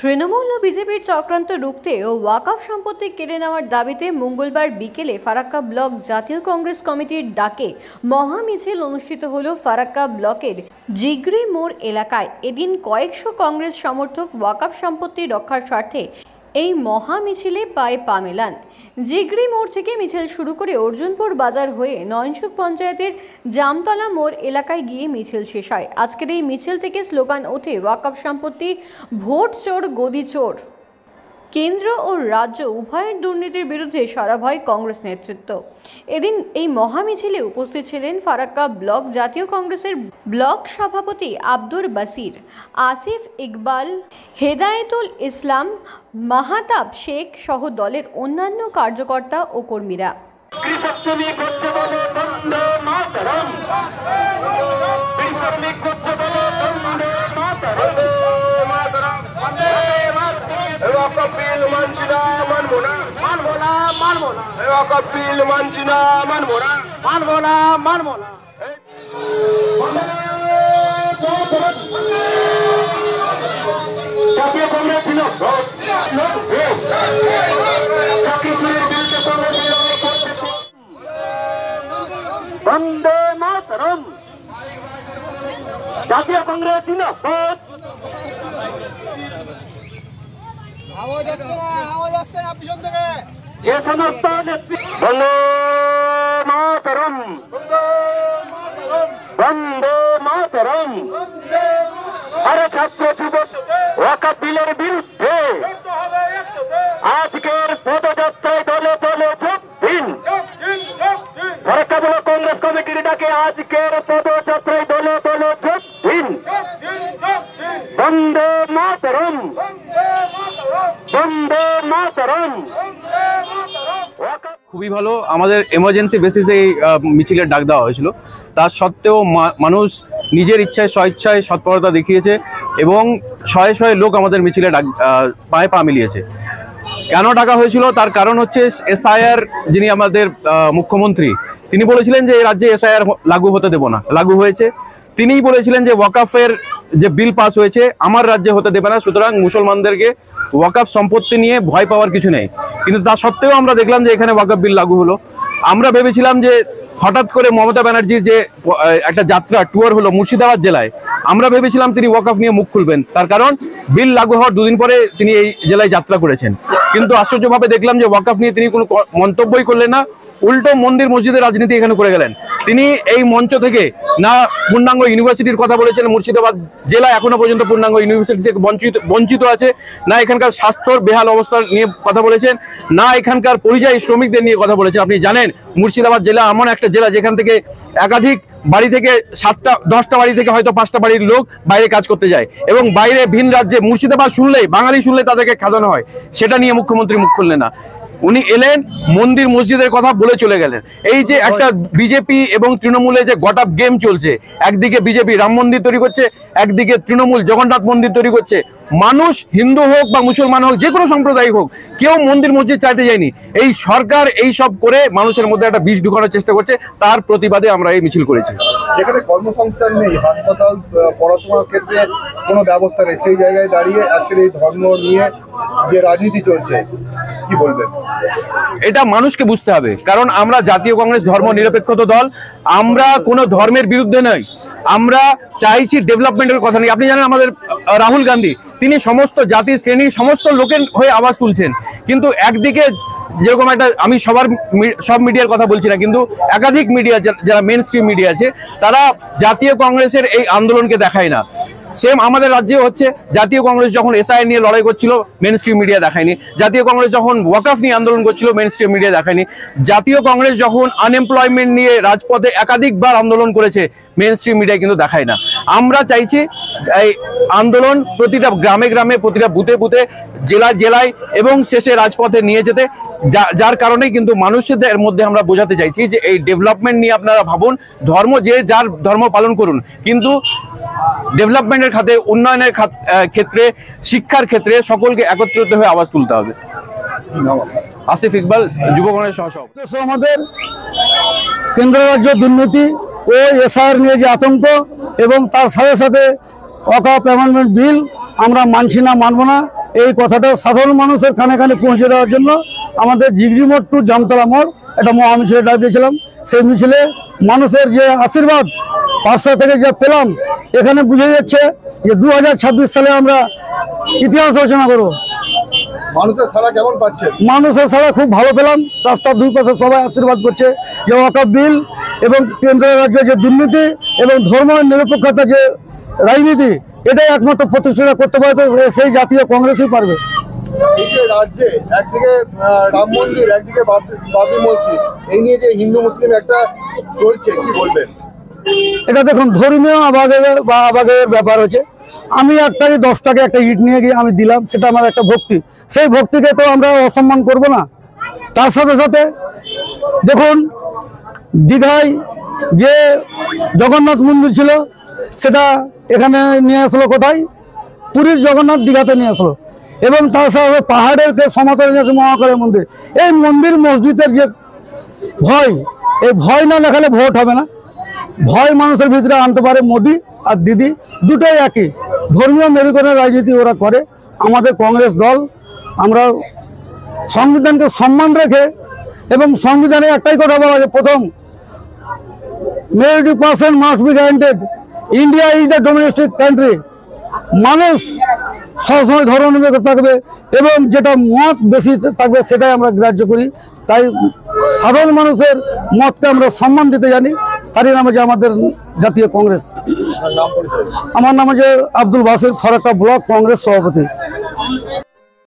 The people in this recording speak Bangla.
তৃণমূল ও বিজেপির চক্রান্ত রুখতে ও ওয়াকফ সম্পত্তি কেড়ে নেওয়ার দাবিতে মঙ্গলবার বিকেলে ফারাক্কা ব্লক জাতীয় কংগ্রেস কমিটির ডাকে মহা মিছিল অনুষ্ঠিত হলো ফারাক্কা ব্লকের জিগরি মোড় এলাকায়। এদিন কয়েকশো কংগ্রেস সমর্থক ওয়াকফ সম্পত্তি রক্ষার স্বার্থে এই মহা মিছিলে পায়ে পা মেলান। জিগরি মোড় থেকে মিছিল শুরু করে অর্জুনপুর বাজার হয়ে নয়নসুখ পঞ্চায়েতের জামতলা মোড় এলাকায় গিয়ে মিছিল শেষ হয়। আজকের এই মিছিল থেকে স্লোগান ওঠে ওয়াকফ সম্পত্তি ভোট চোর গদি চোর। কেন্দ্র ও রাজ্য উভয়ের দুর্নীতির বিরুদ্ধে সরব হয় কংগ্রেস নেতৃত্ব। এদিন এই মহা মিছিলে উপস্থিত ছিলেন ফারাক্কা ব্লক জাতীয় কংগ্রেসের ব্লক সভাপতি আব্দুর বাসির, আসিফ ইকবাল, হেদায়েতুল ইসলাম, মাহাতাব শেখ সহ দলের অন্যান্য কার্যকর্তা ও কর্মীরা। বন্দে মাতরম। জাতীয় কংগ্রেস জিন্দাবাদ। আওয়াজ আসছে না পিছন থেকে। যে সমস্ত বন্দে মাতরম, বন্দে মাতরম। আরে ছাত্র যুবক ওয়াকফ বিলের বিরুদ্ধে আজকের পদযাত্রায় দলে দলে যোগ দিন। ফারাক্কা ব্লক কংগ্রেস কমিটির ডাকে আজকের পদযাত্রায় দলে দলে যোগ দিন। বন্দে মাতরম, বন্দে মাতরম। খুবই ভালো, আমাদের এমার্জেন্সি বেসিসে এই মিছিলের ডাক দেওয়া হয়েছিল। তার সত্ত্বেও মানুষ নিজের ইচ্ছায় স্বইচ্ছায় সৎপরতা দেখিয়েছে এবং শয়ে শয়ে লোক আমাদের মিছিলে পায়ে পা মিলিয়েছে। কেন ডাকা হয়েছিল তার কারণ হচ্ছে এসআইআর, যিনি আমাদের মুখ্যমন্ত্রী, তিনি বলেছিলেন যে এই রাজ্যে এসআইআর লাগু হতে দেব না, লাগু হয়েছে। তিনিই বলেছিলেন যে ওয়াকফের যে বিল পাস হয়েছে আমার রাজ্যে হতে দেবে না, সুতরাং মুসলমানদেরকে ওয়াকফ সম্পত্তি নিয়ে ভয় পাওয়ার কিছু নেই। কিন্তু তা সত্ত্বেও আমরা দেখলাম যে এখানে ওয়াকফ বিল লাগু হলো। আমরা ভেবেছিলাম যে হঠাৎ করে মমতা ব্যানার্জির যে একটা যাত্রা ট্যুর হলো মুর্শিদাবাদ জেলায়, আমরা ভেবেছিলাম তিনি ওয়াকফ নিয়ে মুখ খুলবেন, তার কারণ বিল লাগু হওয়ার দুদিন পরে তিনি এই জেলায় যাত্রা করেছেন। কিন্তু আশ্চর্যভাবে দেখলাম যে ওয়াকফ নিয়ে তিনি কোনো মন্তব্যই করলেন না, উল্টো মন্দির মসজিদের রাজনীতি এখানে করে গেলেন। তিনি এই মঞ্চ থেকে না পূর্ণাঙ্গ ইউনিভার্সিটির কথা বলেছেন, মুর্শিদাবাদ জেলা এখনো পর্যন্ত পূর্ণাঙ্গ ইউনিভার্সিটি থেকে বঞ্চিত আছে, না এখানকার স্বাস্থ্যর বেহাল অবস্থা নিয়ে কথা বলেছেন, না এখানকার পরিযায়ী শ্রমিকদের নিয়ে কথা বলেছেন। আপনি জানেন মুর্শিদাবাদ জেলা এমন একটা জেলা যেখান থেকে একাধিক বাড়ি থেকে 7টা-10টা বাড়ি থেকে হয়তো 5টা বাড়ির লোক বাইরে কাজ করতে যায় এবং বাইরে ভিন রাজ্যে মুর্শিদাবাদ শুনলেই, বাঙালি শুনলে তাদেরকে খাজানো হয়। সেটা নিয়ে মুখ্যমন্ত্রী মুখ খুললেন না। উনি এলেন, মন্দির মসজিদের কথা বলে চলে গেলেন। এই যে একটা বিজেপি এবং তৃণমূলে যে গট-আপ গেম চলছে, একদিকে বিজেপি রাম মন্দির তৈরি করছে, একদিকে তৃণমূল জগন্নাথ মন্দির তৈরি করছে। মানুষ হিন্দু হোক বা মুসলমান হোক, যে কোনো সম্প্রদায় হোক, কেউ মন্দির মসজিদ চাইতে যায়নি। এই সরকার এই সব করে মানুষের মধ্যে একটা বিষ ঢুকানোর চেষ্টা করছে, তার প্রতিবাদে আমরা এই মিছিল করেছি। যেখানে কর্মসংস্থান নেই, হাসপাতাল, পড়াশোনার ক্ষেত্রে কোনো ব্যবস্থা নেই, সেই জায়গায় দাঁড়িয়ে আজকের এই ধর্ম নিয়ে যে রাজনীতি চলছে, কি বলবেন? এটা মানুষকে বুঝতে হবে, কারণ আমরা জাতীয় কংগ্রেস ধর্ম নিরপেক্ষ দল, আমরা কোনো ধর্মের বিরুদ্ধে নই, আমরা চাইছি ডেভেলপমেন্টের কথা নেই। আপনি জানেন আমাদের রাহুল গান্ধী, তিনি সমস্ত জাতি শ্রেণী সমস্ত লোকের হয়ে আওয়াজ তুলছেন, কিন্তু একদিকে যেরকম একটা, আমি সব মিডিয়ার কথা বলছি না, কিন্তু একাধিক মিডিয়া যারা মেন স্ট্রিম মিডিয়া আছে তারা জাতীয় কংগ্রেসের এই আন্দোলনকে দেখায় না। সেম আমাদের রাজ্যে হচ্ছে, জাতীয় কংগ্রেস যখন এসআইআর নিয়ে লড়াই করছিল মেন স্ট্রিম মিডিয়া দেখায়নি, জাতীয় কংগ্রেস যখন ওয়াকফ নিয়ে আন্দোলন করছিল মেন স্ট্রিম মিডিয়া দেখায়নি, জাতীয় কংগ্রেস যখন আনএমপ্লয়মেন্ট নিয়ে রাজপথে একাধিকবার আন্দোলন করেছে মেন স্ট্রিম মিডিয়া কিন্তু দেখায় না। আমরা চাইছি এই আন্দোলন প্রতিটা গ্রামে গ্রামে, প্রতিটা বুথে বুথে, জেলায় জেলায় এবং শেষে রাজপথে নিয়ে যেতে, যার কারণে কিন্তু মানুষদের মধ্যে আমরা বোঝাতে চাইছি যে এই ডেভেলপমেন্ট নিয়ে আপনারা ভাবুন, ধর্ম যে যার ধর্ম পালন করুন, কিন্তু ডেভেলপমেন্টের খাতে, উন্নয়নের ক্ষেত্রে, শিক্ষার ক্ষেত্রে সকলকে একত্রিত হয়ে আওয়াজ তুলতে হবে। আসিফ ইকবাল, যুব কংগ্রেস সহসভাপতি। আমাদের কেন্দ্র রাজ্য দুর্নীতি ও এসআইআর নিয়ে যে আতঙ্ক এবং তার সাথে সাথে ওয়াকফ অ্যামেন্ডমেন্ট বিল আমরা মানছি না, মানব না। এই কথাটা সাধারণ মানুষের কানে কানে পৌঁছে দেওয়ার জন্য আমাদের জিগরি মোড় টু জামতলা মোড় একটা মহা মিছিলে ডাক দিয়েছিলাম। সেই মিছিলে মানুষের যে আশীর্বাদ পাঁচশো থেকে যে পেলাম, এখানে বুঝে যাচ্ছে যে 2026 সালে আমরা ইতিহাস রচনা করবো। মানুষের সাড়া কেমন পাচ্ছেন? মানুষের সাড়া খুব ভালো পেলাম। রাস্তার দুই পাশে সবাই আশীর্বাদ করছে যে ওয়াকফ বিল এবং কেন্দ্র রাজ্যে যে দুর্নীতি এবং ধর্ম নিরপেক্ষতা যে রাজনীতি, এটাই একমাত্র প্রতিষ্ঠা করতে পারে, তো সেই জাতীয় কংগ্রেসই পারবে। এই যে রাজ্যে একদিকে রাম মন্দির, একদিকে বাবরি মসজিদ, এই নিয়ে যে হিন্দু মুসলিম একটা চলছে, কি বলবেন? এটা দেখুন ধর্মীয় আবেগের ব্যাপার হচ্ছে। আমি 10 টাকা একটা ইট নিয়ে গিয়ে আমি দিলাম, সেটা আমার একটা ভক্তি। সেই ভক্তিকে তো আমরা অসম্মান করব না। তার সাথে সাথে দেখুন দীঘায় যে জগন্নাথ মন্দির ছিল, সেটা এখানে নিয়ে আসলো কোথায়? পুরীর জগন্নাথ দীঘাতে নিয়ে আসলো। এবং তার সাথে পাহাড়ের সমতলে নিয়ে আসে মহাকালের মন্দির। এই মন্দির মসজিদের যে ভয়, এই ভয় না দেখালে ভোট হবে না। ভয় মানুষের ভিতরে আনতে পারে মোদি আর দিদি, দুটোই একই। ধর্মীয় মেরুকরণের রাজনীতি ওরা করে। আমাদের কংগ্রেস দল আমরা সংবিধানকে সম্মান রেখে, এবং সংবিধানে একটাই কথা বলা যে প্রথম majority% must be guaranteed. India is the domestic country. মানুষ সবসময় ধর্মনিরপেক্ষ থাকবে এবং যেটা মত বেশি থাকবে সেটাই আমরা গ্রাহ্য করি। তাই সাধারণ মানুষের মতকে আমরা সম্মান দিতে জানি। তারই নাম হচ্ছে আমাদের জাতীয় কংগ্রেস। আমার নাম হচ্ছে আব্দুল বাসির, ফারাক্কা ব্লক কংগ্রেস সভাপতি।